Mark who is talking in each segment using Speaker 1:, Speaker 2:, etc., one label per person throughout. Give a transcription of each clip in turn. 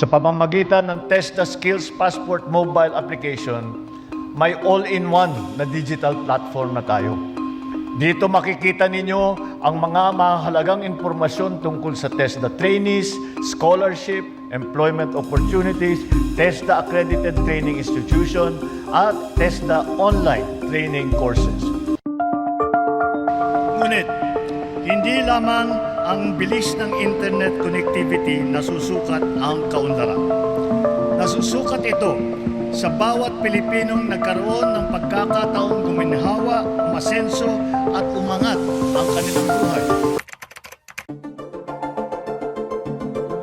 Speaker 1: Sa pamamagitan ng TESDA Skills Passport mobile application, may all-in-one na digital platform na tayo. Dito makikita ninyo ang mga mahalagang impormasyon tungkol sa TESDA trainees, scholarship, employment opportunities, TESDA accredited training institution, at TESDA online training courses. Ngunit, hindi lamang ang bilis ng internet connectivity nasusukat ang kaunlaran. Nasusukat ito sa bawat Pilipinong nagkaroon ng pagkakataong guminhawa, umasenso at umangat ang kanilang buhay.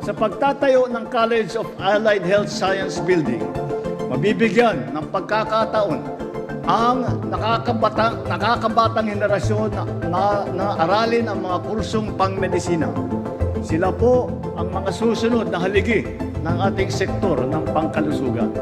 Speaker 1: Sa pagtatayo ng College of Allied Health Science Building, mabibigyan ng pagkakataon ang nakakabatang henerasyon na aralin ang mga kursong pangmedisina. Sila po ang mga susunod na haligi ng ating sektor ng pangkalusugan.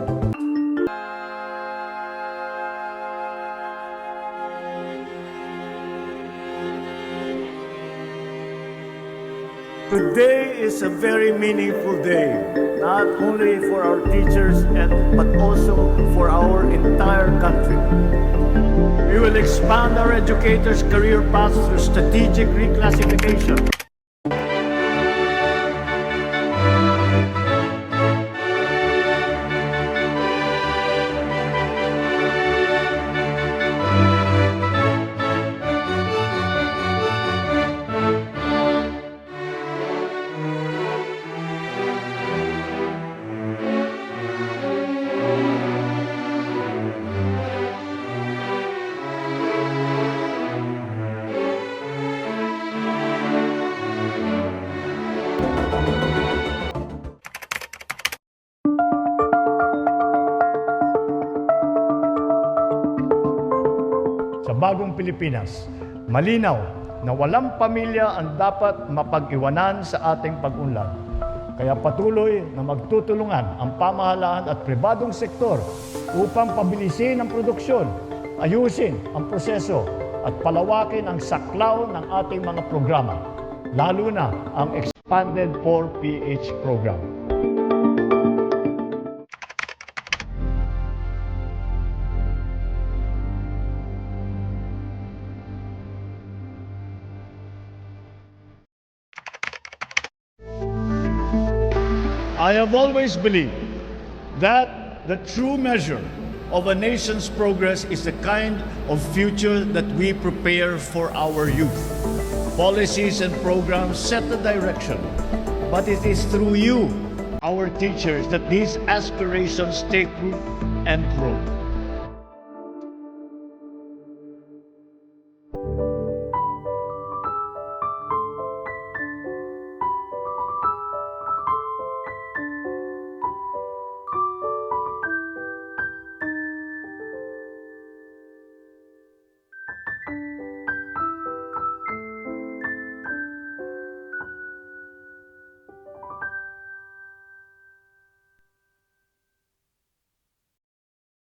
Speaker 1: Today is a very meaningful day, not only for our teachers but also for our entire country. We will expand our educators' career paths through strategic reclassification. Sa bagong Pilipinas, malinaw na walang pamilya ang dapat mapag-iwanan sa ating pag-unlad. Kaya patuloy na magtutulungan ang pamahalaan at pribadong sektor upang pabilisin ang produksyon, ayusin ang proseso at palawakin ang saklaw ng ating mga programa, lalo na ang Expanded 4PH program. I have always believed that the true measure of a nation's progress is the kind of future that we prepare for our youth. Policies and programs set the direction, but it is through you, our teachers, that these aspirations take root and grow.